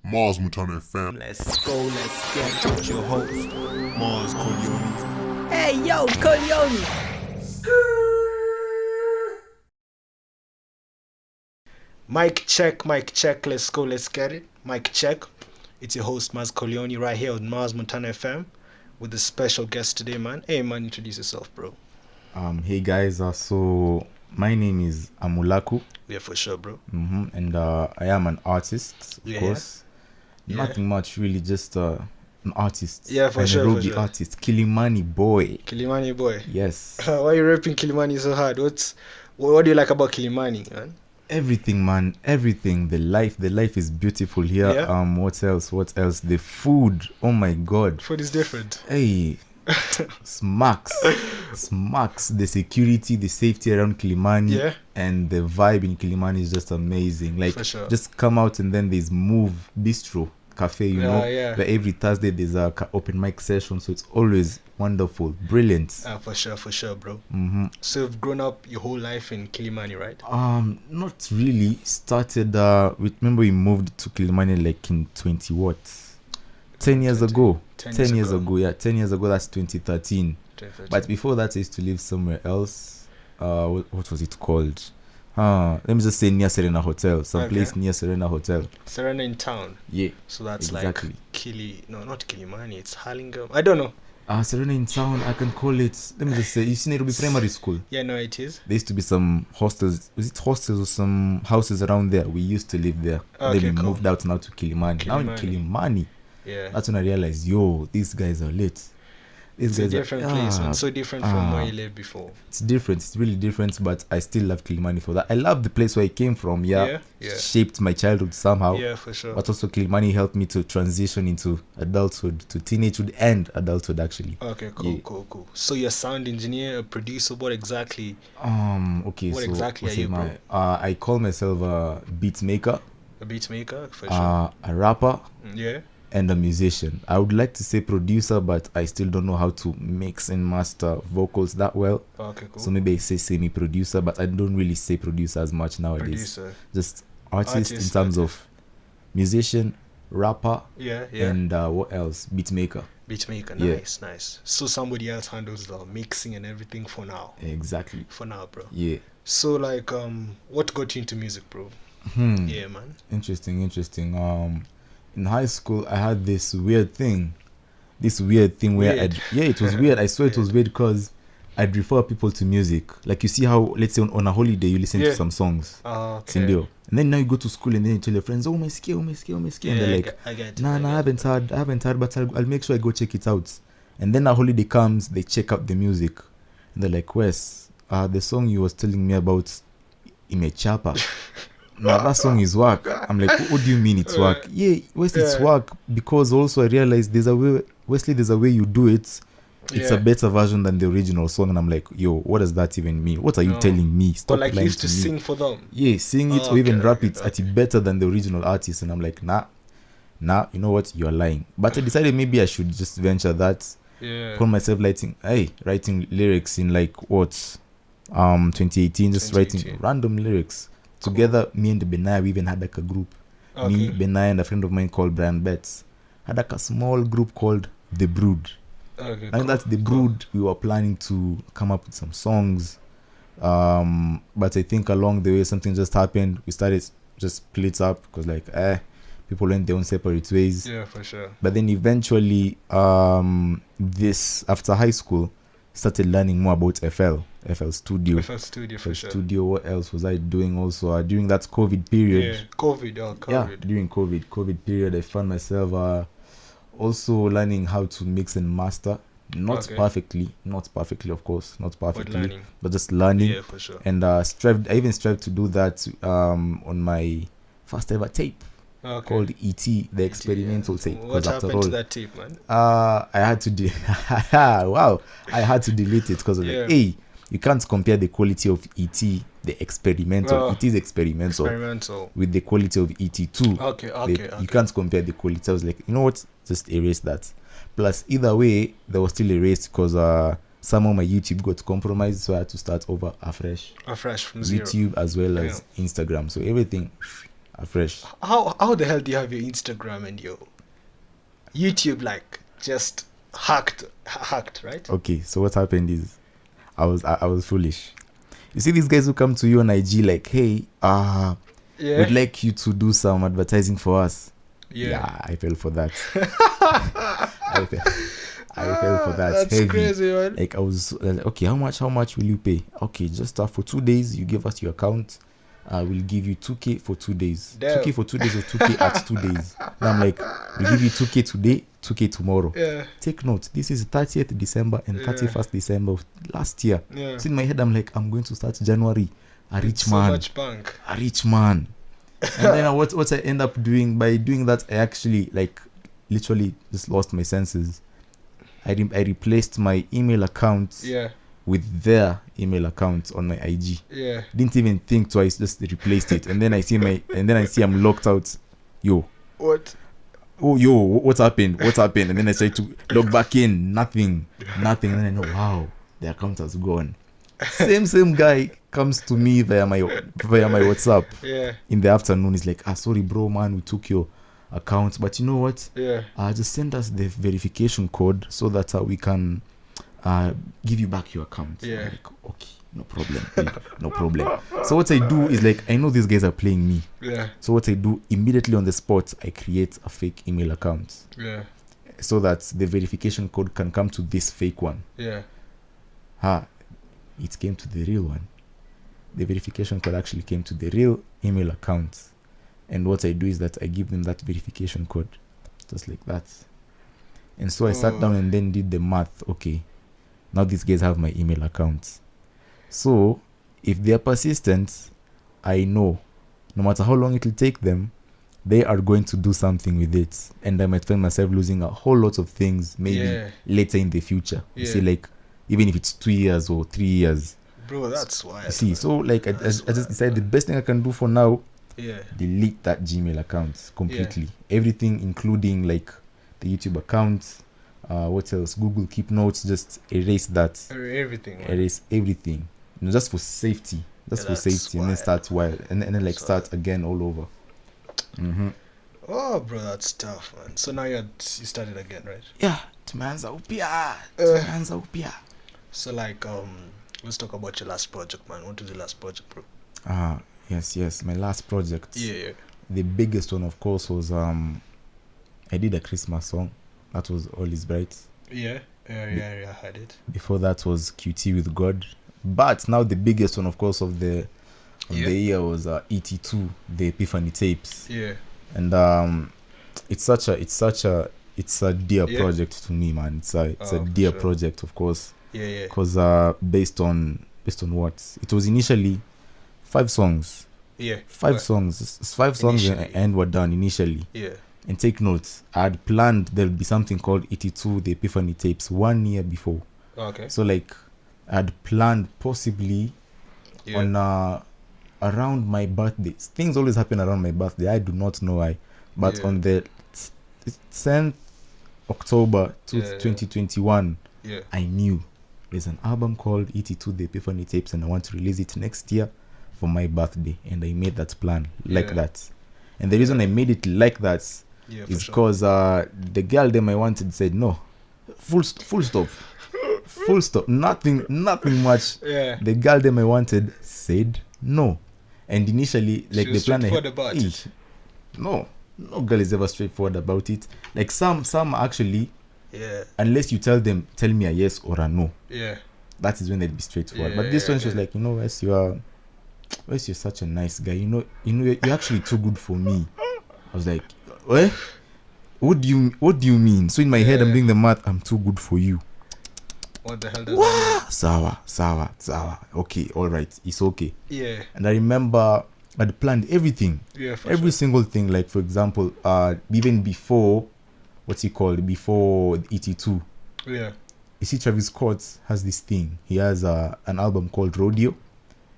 Mars Mutano FM. Let's go, let's get it with your host, Mars Corleone. Hey, yo, Corleone! Mic check, let's go, let's get it. Mic check. It's your host, Mars Corleone, right here on Mars Montana FM with a special guest today, man. Hey, man, introduce yourself, bro. Hey guys, so my name is Amulaku. Yeah, for sure, bro. And I am an artist, of course. Yeah. Nothing much, really, just an artist. Yeah, for a sure, Nairobi for sure. artist, Kilimani boy. Kilimani boy. Yes. Why are you rapping Kilimani so hard? What do you like about Kilimani, man? Everything, man. Everything. The life is beautiful here. Yeah. What else? The food. Oh my God. Food is different. Hey. smacks. The security, the safety around Kilimani, Yeah. and the vibe in Kilimani is just amazing. Like, For sure. just come out and then there's Move Bistro Cafe, you know, Yeah. where every Thursday there's a open mic session, so it's always wonderful, brilliant. For sure, bro. Mm-hmm. So you've grown up your whole life in Kilimani, right? Not really. Started remember we moved to Kilimani like in 20 what? 10 years ago. 10 years ago, yeah. 10 years ago, that's 2013. 2013. But before that, I used to live somewhere else. What was it called? Let me just say near Serena Hotel. Some place near Serena Hotel. Serena in town. Yeah. So that's exactly. like not Kilimani, it's Harlingen. I don't know. Serena in town, I can call it. Let me just say, you see Nairobi Primary School? Yeah, no, it is. There used to be some hostels. Was it hostels or some houses around there? We used to live there. Okay, Then we cool. moved out now to Kilimani. Now in Kilimani, Yeah. that's when I realized, yo, these guys are lit. It's a different place, man. So different from where you lived before. It's different. It's really different, but I still love Kilimani for that. I love the place where I came from. Yeah. Shaped my childhood somehow. Yeah, for sure. But also Kilimani helped me to transition into adulthood, to teenagehood and adulthood, actually. Okay, cool. So you're a sound engineer, a producer, what exactly? Okay. What so exactly are you, bro? I call myself a beat maker, A beat maker, for sure. a rapper, Yeah. and a musician. I would like to say producer, but I still don't know how to mix and master vocals that well. Okay, cool. So maybe I say semi-producer, but I don't really say producer as much nowadays. Producer. Just artist in terms of musician, rapper, Yeah. and what else? Beat maker. Beat maker, Yeah. nice. So somebody else handles the mixing and everything for now. Exactly. For now, bro. Yeah. So like, what got you into music, bro? Yeah, man. Interesting. In high school, I had this weird thing where it was weird. I swear it was weird because I'd refer people to music. Like, you see how, let's say on a holiday, you listen to some songs. Okay. Sindio. And then now you go to school and then you tell your friends, oh, my skill. And they're like, I get it. nah, I haven't heard, but I'll make sure I go check it out. And then a holiday comes, they check out the music. And they're like, Wes, the song you was telling me about, Imechapa. Now that song is work. I'm like, what do you mean it's work? Yeah, Wesley, it's work because also I realized there's a way you do it. It's a better version than the original song, and I'm like, yo, what does that even mean? What are you telling me? Stop But like, you lying used to me. sing for them. Yeah, sing it or even rap it at it better than the original artist, and I'm like, nah, you know what? You're lying. But I decided maybe I should just venture that. Yeah. Call myself writing lyrics in like what, 2018, just writing random lyrics. Together, me and Benai, we even had like a group. Okay. Me, Benai, and a friend of mine called Brian Betts had like a small group called The Brood. Okay. And that's The Brood. We were planning to come up with some songs. But I think along the way, something just happened. We started just split up because people went their own separate ways. Yeah, for sure. But then eventually, after high school, started learning more about FL Studio. FL Studio, for sure. Studio. What else was I doing also during that COVID period? Yeah, COVID. Yeah, during COVID period, I found myself also learning how to mix and master. Not perfectly, of course, but just learning. Yeah, for sure. And I even strived to do that on my first ever tape. Called ET, the experimental tape. What happened to that tape, man? I had to I had to delete it because hey, you can't compare the quality of ET, the experimental. It is experimental with the quality of ET2. Okay. You can't compare the quality. I was like, you know what? Just erase that. Plus, either way, there was still erased because some of my YouTube got compromised, so I had to start over afresh from zero. YouTube as well as Instagram. So everything afresh. How the hell do you have your Instagram and your YouTube like just hacked, right? Okay, so what happened is I was foolish. You see these guys who come to you on IG like, hey, Yeah. we'd like you to do some advertising for us. Yeah. I fell for that. I fell for that. That's heavy. crazy, man. Like I was like, okay, how much will you pay? Okay, just for 2 days, you give us your account. We'll give you 2K for 2 days. Damn. 2K for 2 days or 2K at 2 days. And I'm like, we'll give you 2K today, 2K tomorrow. Yeah. Take note, this is 30th December and 31st December of last year. Yeah. So in my head, I'm like, I'm going to start January. A rich So man. much bank. A rich man. And then what I end up doing, by doing that, I actually like literally just lost my senses. I replaced my email account Yeah. with their email account on my IG. Yeah. Didn't even think twice, just replaced it. And then I see I'm locked out. Yo. What? Oh yo, what happened? And then I try to log back in. Nothing. And then I know, wow, the account has gone. Same guy comes to me via my WhatsApp. Yeah. In the afternoon. He's like, sorry bro, man, we took your account, but you know what? Yeah. Just send us the verification code so that we can give you back your account. Yeah. I'm like, okay, no problem. No problem. So what I do is like, I know these guys are playing me. Yeah. So what I do immediately on the spot, I create a fake email account. Yeah. So that the verification code can come to this fake one. Yeah. It came to the real one. The verification code actually came to the real email account. And what I do is that I give them that verification code. Just like that. And so I sat down and then did the math. Okay, now these guys have my email account. So if they're persistent, I know no matter how long it will take them, they are going to do something with it. And I might find myself losing a whole lot of things maybe later in the future. You see, like, even if it's 2 years or 3 years. Bro, that's why. You see, so like I just decided the best thing I can do for now, delete that Gmail account completely. Everything, including like the YouTube account, what else? Google Keep Notes, just erase that. Everything. Man. Erase everything. You know, just for safety. Just for safety. And then start and then like start again all over. Mm-hmm. Oh, bro, that's tough, man. So now you started again, right? Yeah. Tumeanza upya. So like, let's talk about your last project, man. What was your last project, bro? Yes. My last project. Yeah. The biggest one, of course, was I did a Christmas song. That was All Is Bright. Yeah, I heard it. Before that was QT with God. But now the biggest one, of course, of the year was ET2, the Epiphany tapes. Yeah. And it's a dear project to me, man. It's a dear project, of course. Yeah. Because based on what? It was initially 5 songs. Yeah. 5 songs. 5 songs and were done initially. Yeah. And take note, I had planned there'll be something called ET2, the Epiphany tapes, 1 year before. Okay. So like, I had planned possibly on around my birthday. Things always happen around my birthday. I do not know why. But on the 10th October 2021, I knew there's an album called ET2, the Epiphany tapes, and I want to release it next year for my birthday. And I made that plan like that. And the reason I made it like that is because the girl them I wanted said no. Full stop. Full stop. Nothing much. Yeah. The girl them I wanted said no. And initially, like the plan about it. No girl is ever straightforward about it. Like some actually, unless you tell me a yes or a no. Yeah. That is when they'd be straightforward. But this one she was like, you know, Wes, you're such a nice guy. You know, you're actually too good for me. I was like, what do you mean? So in my head, I'm doing the math. I'm too good for you. What the hell does that mean? Sawa. Okay, all right. It's okay. Yeah. And I remember I'd planned everything. Yeah, every single thing. Like, for example, even before, before ET2. Yeah. You see, Travis Scott has this thing. He has an album called Rodeo.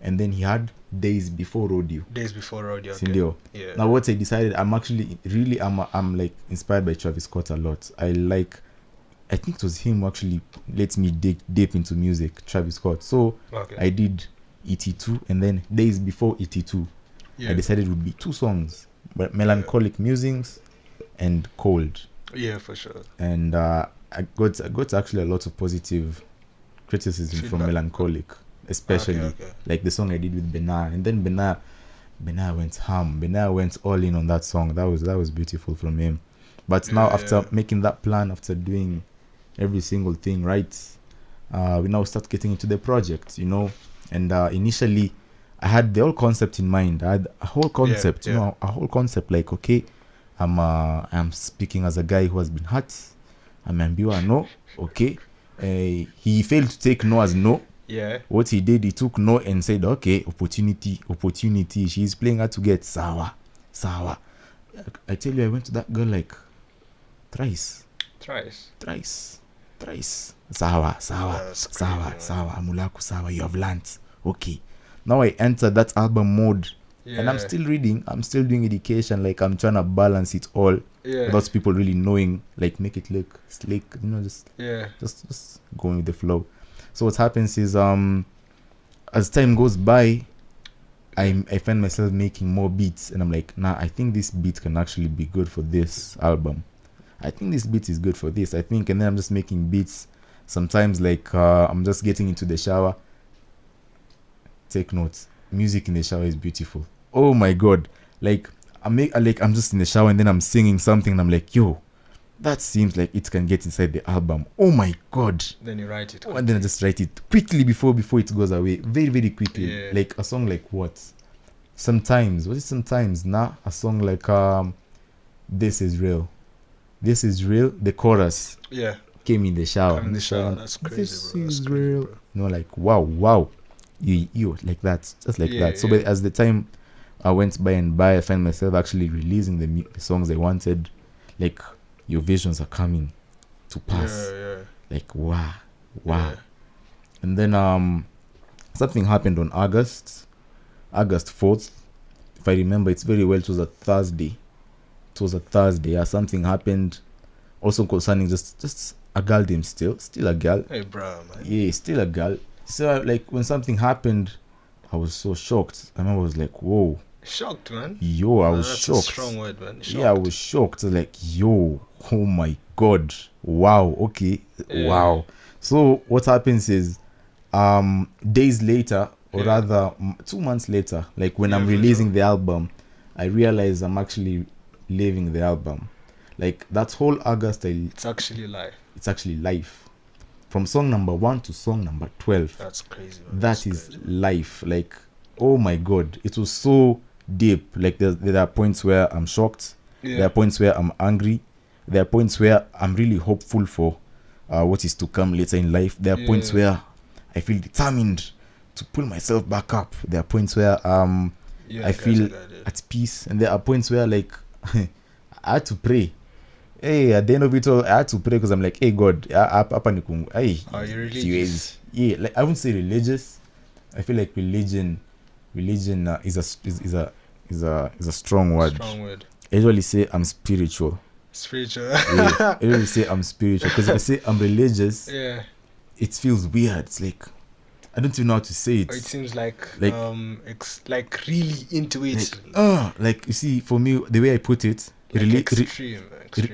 And then he had Days Before Rodeo. Okay. Yeah. Now what I decided, I'm actually really I'm like inspired by Travis Scott a lot. I think it was him who actually lets me dig deep into music, Travis Scott. So I did ET2 and then Days Before ET2. I decided it would be 2 songs. Melancholic Musings and Cold. Yeah, for sure. And I got actually a lot of positive criticism from Feedback. Melancholic, especially Okay. like the song I did with Benar, and then Benar went ham. Benar went all in on that song. That was beautiful from him. But now after making that plan, after doing every single thing right, we now start getting into the project, you know. And initially, I had the whole concept in mind. I had a whole concept, you know, a whole concept like, okay, I'm speaking as a guy who has been hurt. Ameambiwa no, okay. He failed to take no as no. Yeah. What he did, he took no and said, okay, opportunity. She's playing hard to get. Sawa. I tell you, I went to that girl like thrice. Sawa. Amulaku, sawa. You have learnt. Okay. Now I enter that album mode. Yeah. And I'm still reading. I'm still doing education. Like, I'm trying to balance it all. Yeah. Without people really knowing. Like, make it look slick. You know, just going with the flow. So what happens is, as time goes by, I find myself making more beats. And I'm like, nah, I think this beat can actually be good for this album. I think this beat is good for this. I think, and then I'm just making beats. Sometimes, like, I'm just getting into the shower. Take notes. Music in the shower is beautiful. Oh my god! Like, I'm just in the shower and then I'm singing something and I'm like, yo, that seems like it can get inside the album. Oh my god! Then you write it. And then I just write it quickly before it goes away. Very, very quickly. Yeah. Like a song like what? Sometimes. Nah, a song like This Is Real. The chorus. Yeah. Came in the shower. That's crazy, This bro. is That's real. crazy, bro. No, like wow. You like that, just like that. So Yeah. but as the time went by, I find myself actually releasing the songs I wanted. Like, your visions are coming to pass. Yeah. Like, wow. Yeah. And then something happened on August 4th. If I remember it very well, it was a Thursday. Yeah, something happened also concerning just a girl named still a girl. Hey, bro, man. Yeah, still a girl. So, like, when something happened, I was so shocked. I remember I was like, whoa. Shocked, man. Yo, I was that's shocked. That's a strong word, man. Shocked. Yeah, I was shocked. Like, yo, oh my god. Wow, okay. Yeah. Wow. So, what happens is, days later, or rather 2 months later, like when I'm releasing the album, I realize I'm actually leaving the album. Like, that whole August, it's actually life. From song number 1 to song number 12. That's crazy, man. That is life. Like, oh my god, it was so deep. Like, there are points where I'm shocked. Yeah. There are points where I'm angry. There are points where I'm really hopeful for what is to come later in life. There are points where I feel determined to pull myself back up. There are points where I feel at peace. And there are points where, like, I had to pray. Hey, at the end of it all, I had to pray because I'm like, hey God, hey, are you religious? Yeah, like, I wouldn't say religious. I feel like religion is a strong word. I usually say I'm spiritual. Yeah, I usually say I'm spiritual because if I say I'm religious, it feels weird. It's like, I don't even know how to say it. Or it seems like really into it. Like, you see, for me, the way I put it, extreme,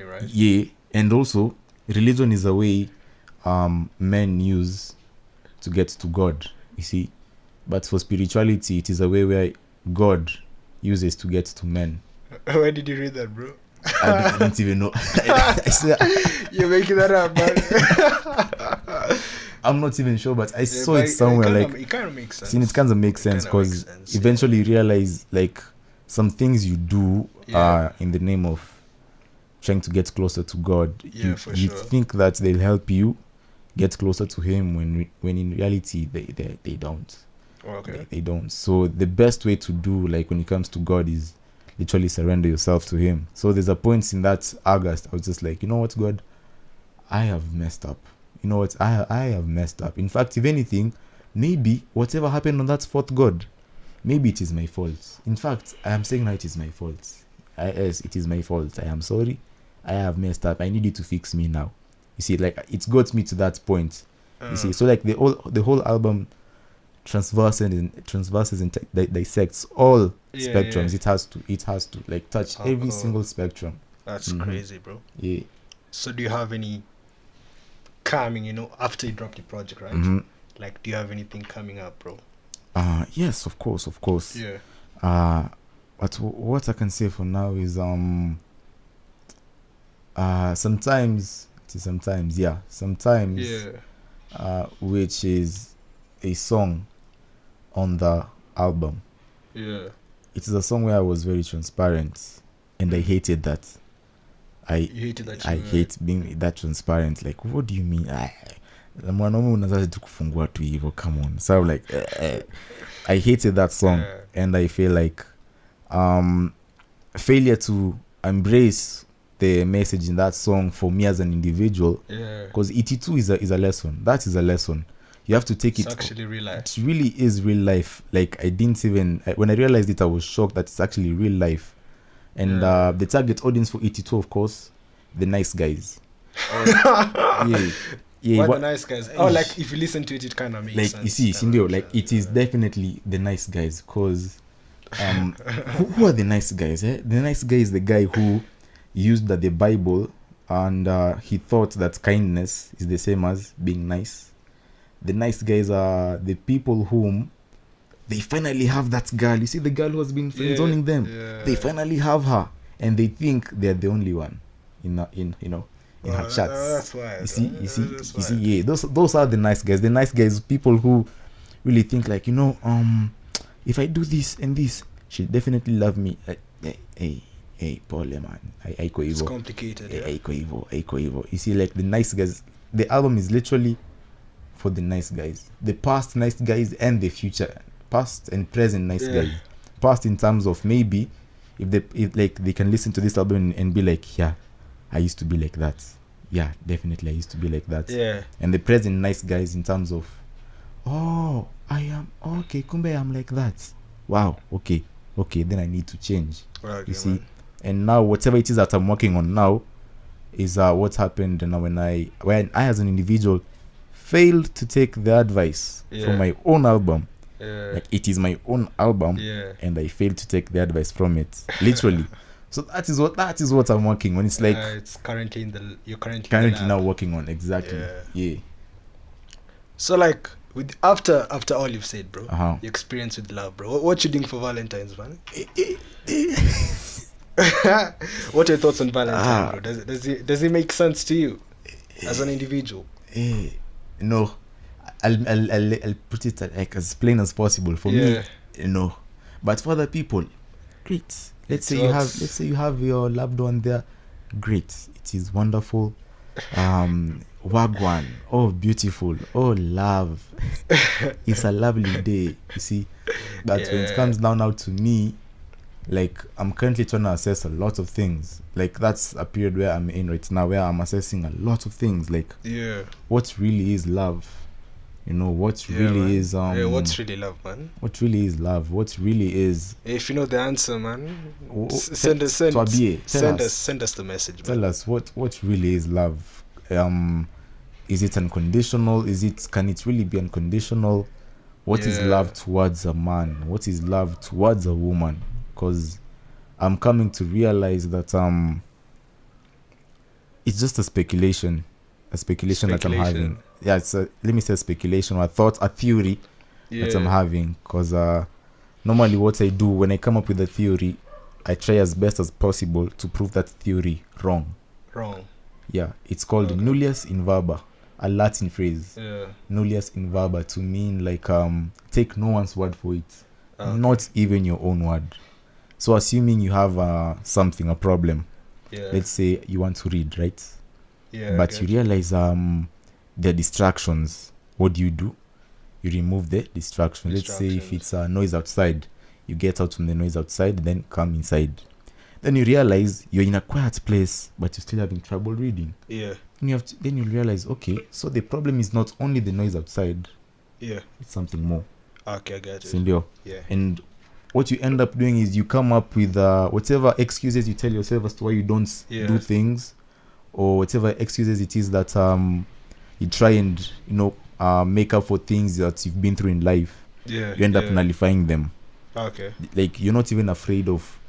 right? Yeah, and also religion is a way men use to get to God, you see. But for spirituality, it is a way where God uses to get to men. Where did you read that, bro? I don't even know. I swear. You're making that up, man. I'm not even sure, but I saw it somewhere. It kind of makes sense. It kind of makes sense because eventually you realize, like, some things you do in the name of trying to get closer to God. You think that they'll help you get closer to Him when in reality they don't. Okay. They don't. So the best way to do, like, when it comes to God, is literally surrender yourself to Him. So there's a point in that August I was just like, you know what, God, I have messed up. You know what, I have messed up. In fact, if anything, maybe whatever happened on that 4th, God, maybe it is my fault. In fact, I am saying now it is my fault. Yes, it is my fault. I am sorry. I have messed up. I need you to fix me now. You see, like, it got me to that point. You see, so like the whole album transverses and dissects all spectrums. Yeah. It has to like touch every single spectrum. That's crazy, bro. Yeah. So do you have any coming, after you drop the project, right? Like, do you have anything coming up, bro? Yes, of course. Yeah. But what I can say for now is sometimes, which is a song on the album. Yeah. It is a song where I was very transparent, and I hated that. I hate being that transparent. Like, what do you mean? Mwanaume unazaje tu kufungua tu hivyo, come on. So I'm like, I hated that song, and I feel like failure to embrace the message in that song for me as an individual, because it too is a lesson. That is a lesson. You have to take it. It's actually real life. It really is real life. Like, I didn't even, when I realized it, I was shocked that it's actually real life. And the target audience for 82, of course, the nice guys. What the nice guys? Oh, like, if you listen to it, it kind of makes like, sense. You see, Sindio, like, it is definitely the nice guys, because who are the nice guys? The nice guy is the guy who used the Bible, and he thought that kindness is the same as being nice. The nice guys are the people whom they finally have that girl. You see, the girl who has been friend-zoning them. They finally have her, and they think they're the only one in her chats. That's why. You see, yeah. Those are the nice guys. The nice guys, people who really think like, if I do this and this, she'll definitely love me. Hey, Paul, man. It's complicated. Aiko Evo. You see, like, the nice guys. The album is literally for the nice guys, the past nice guys and the future, past and present nice guys. Past in terms of maybe if they can listen to this album and be like, yeah, I used to be like that. Yeah, definitely I used to be like that. Yeah. And the present nice guys in terms of, oh, I am okay, kumbe I'm like that. Wow, okay, then I need to change. Okay, you see, man. And now whatever it is that I'm working on now is what happened when I as an individual failed to take the advice from my own album. Like, it is my own album, and I failed to take the advice from it, literally. So that is what I'm working on. It's like it's currently you're currently now working on, exactly. Yeah. So, like, with after all you've said, bro, your experience with love, bro, what you doing for Valentine's, man? What are your thoughts on Valentine's, bro? Does it make sense to you as an individual? No, I'll put it like as plain as possible. For me, no, but for other people, great. Let's say you have your loved one there, great. It is wonderful. Wagwan, oh beautiful, oh love. It's a lovely day, you see. But when it comes down now to me, like, I'm currently trying to assess a lot of things. Like, that's a period where I'm in right now, where I'm assessing a lot of things. Like, what really is love? What really is what's really love, man? What really is love? What really is? If you know the answer, man, send us the message, man. Tell us what really is love. Is it unconditional? Can it really be unconditional? What is love towards a man? What is love towards a woman? Because I'm coming to realize that it's just a speculation that I'm having. Yeah, let me say speculation, or a theory that I'm having. Because normally what I do when I come up with a theory, I try as best as possible to prove that theory wrong. Yeah, it's called nullius in verba, a Latin phrase. Nullius in verba, to mean like take no one's word for it, not even your own word. So assuming you have a problem, let's say you want to read, right? But you realize there are distractions. What do? You remove the distraction. Let's say if it's a noise outside, you get out from the noise outside, then come inside. Then you realize you're in a quiet place, but you're still having trouble reading. And then you realize, okay, so the problem is not only the noise outside. It's something more. Okay, I get it. Sindio. And what you end up doing is you come up with whatever excuses you tell yourself as to why you don't do things, or whatever excuses it is that you try and make up for things that you've been through in life. Yeah. you end up yeah. nullifying them. Okay. Like you're not even afraid of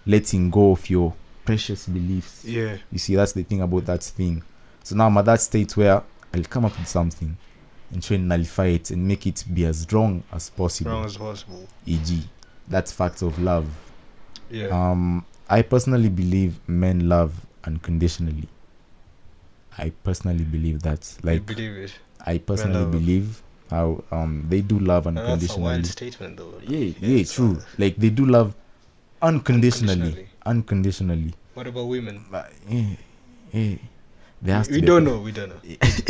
letting go of your precious beliefs. Yeah. You see, that's the thing about that thing. So now I'm at that state where I'll come up with something and try and nullify it and make it be as strong as possible. Strong as possible. E.g., that's fact of love. Yeah. I personally believe men love unconditionally. I personally believe that. I Like, believe it. I personally love. believe how they do love And that's a unconditionally. wild statement, though. Yeah, true. Like they do love unconditionally. What about women? But, there has to We be don't know. We don't know.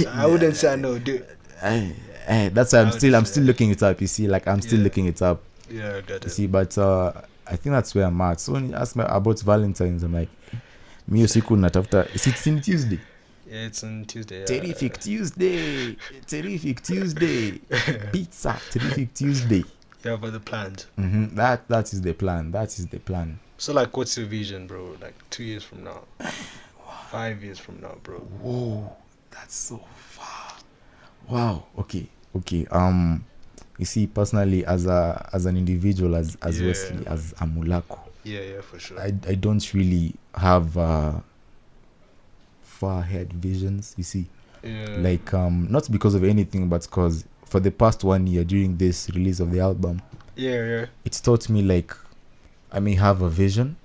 I wouldn't say I know. that's why I'm I would still looking it up. You see, like I'm still Yeah. looking it up. Yeah, I got You it. see, but I think that's where I'm at. So when you ask me about Valentine's, I'm like, me usiku natafuta. It's in Tuesday. Yeah, it's on Tuesday. Terrific Tuesday. Pizza. Terrific Tuesday. You have other plans. That is the plan. So, like, what's your vision, bro? Like 2 years from now, 5 years from now, bro. Whoa, that's so far. Wow. Okay. You see, personally, as an individual, as Yeah. Wesley, as Amulaku, Yeah, for sure. I don't really have far ahead visions. You see, Yeah. like not because of anything, but because for the past 1 year during this release of the album, Yeah. it's taught me like I may have a vision,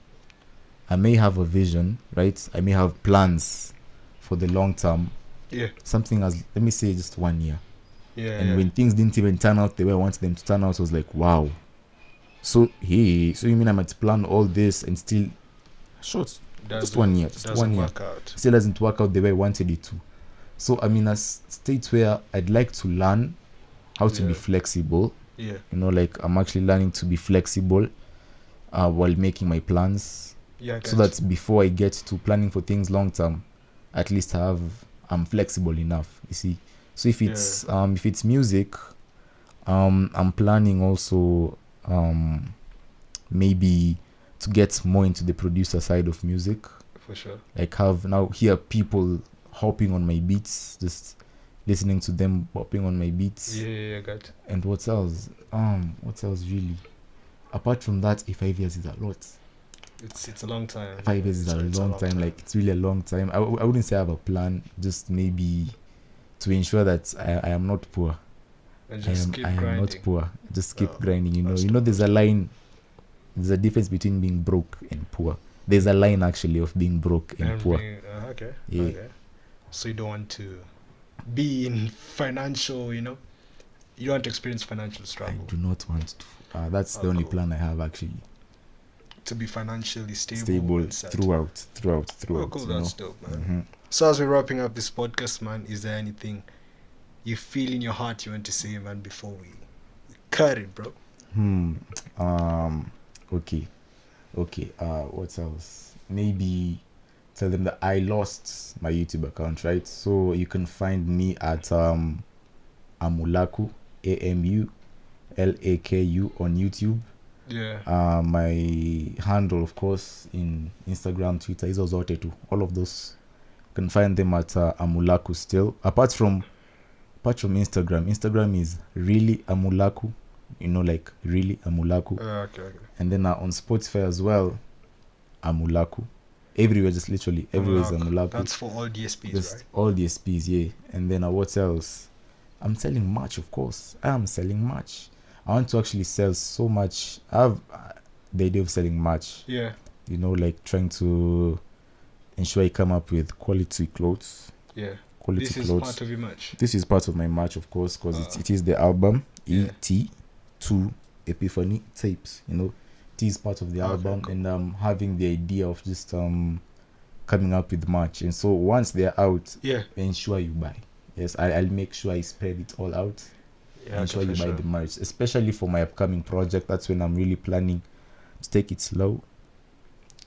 right? I may have plans for the long term. Yeah. Something as, let me say, just 1 year. Yeah. And when things didn't even turn out the way I wanted them to turn out, I was like, wow. So you mean I might plan all this and still short? Just 1 year. Just 1 year. Work out. Still doesn't work out the way I wanted it to. So I'm in a state where I'd like to learn how to be flexible. Yeah. You know, like I'm actually learning to be flexible while making my plans. Yeah. So that before I get to planning for things long term, at least I'm flexible enough. You see. So if it's music, I'm planning also maybe to get more into the producer side of music. For sure. Like hear people hopping on my beats, just listening to them hopping on my beats. Yeah, I got it. And what else? What else really? Apart from that, 5 years is a lot. It's a long time. 5 years is a long time. Like it's really a long time. I wouldn't say I have a plan. Just maybe to ensure that I am not poor. And just keep grinding. I am not poor. Just keep grinding. You know, there's a line. There's a difference between being broke and poor. There's a line actually of being broke and poor. Okay. Yeah. Okay. So you don't want to be in financial, you don't want to experience financial struggle. I do not want to. That's the only plan I have actually. To be financially stable throughout. Oh, cool. That's dope, man. Mm-hmm. So as we're wrapping up this podcast, man, is there anything you feel in your heart you want to say, man, before we cut it, bro? Okay. What else? Maybe tell them that I lost my YouTube account, right? So you can find me at Amulaku, AMULAKU on YouTube. Yeah. My handle, of course, in Instagram, Twitter is Ozotetu. All of those, you can find them at Amulaku still. Apart from Instagram is really Amulaku. Like really Amulaku. Okay. And then on Spotify as well, Amulaku. Everywhere, just literally everywhere is Amulaku. That's for all DSPs, just right? All DSPs, yeah. And then what else? I'm selling merch, of course. I am selling merch. I want to actually sell so much. I have the idea of selling merch. Yeah. Like trying to ensure I come up with quality clothes. Yeah. Quality clothes. This is part of your merch. This is part of my merch, of course, because it is the album ET2 Epiphany tapes. It is part of the album, cool. And I'm having the idea of just coming up with merch. And so once they're out, ensure you buy. Yes, I'll make sure I spread it all out. Yeah, ensure you buy the merch, especially for my upcoming project. That's when I'm really planning to take it slow.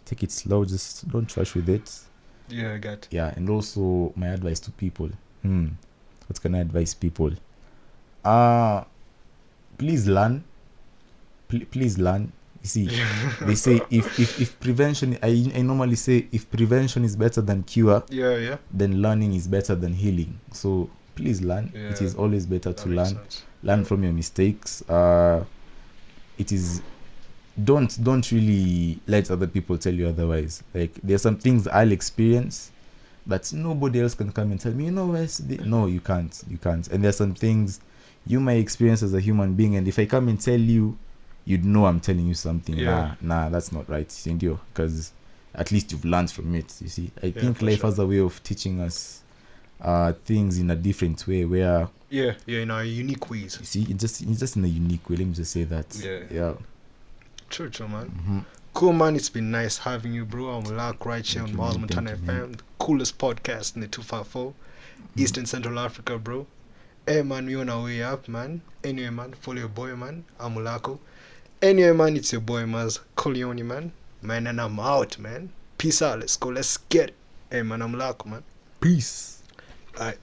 Just don't rush with it. Yeah, I got. Yeah, and also my advice to people. What can I advise people? Please learn. Please learn. You see, they say if prevention. I normally say if prevention is better than cure. Yeah. Then learning is better than healing. So please learn. Yeah, it is always better that to makes learn sense. learn from your mistakes. It is, don't really let other people tell you otherwise. Like, there's some things I'll experience that nobody else can come and tell me, Wes, no, you can't. And there's some things you might experience as a human being, and if I come and tell you, you'd know I'm telling you something. Yeah. Nah, that's not right, because at least you've learned from it. You see, I think for life sure. has a way of teaching us things in a different way, where Yeah, in our unique ways. you see, it's just in a unique way. Let me just say that. Yeah. True, man. Mm-hmm. Cool, man. It's been nice having you, bro. I'm Amulaku right here Thank on you, Mars man. Montana Thank you, man. FM, the coolest podcast in the 254, Eastern Central Africa, bro. Hey, man, we on our way up, man. Anyway, man, follow your boy, man. Amulaku. Anyway, man, it's your boy, Maz Coleone, man. Man, and I'm out, man. Peace out. Let's go. Let's get it. Hey, man, Amulaku, man. Peace. All right.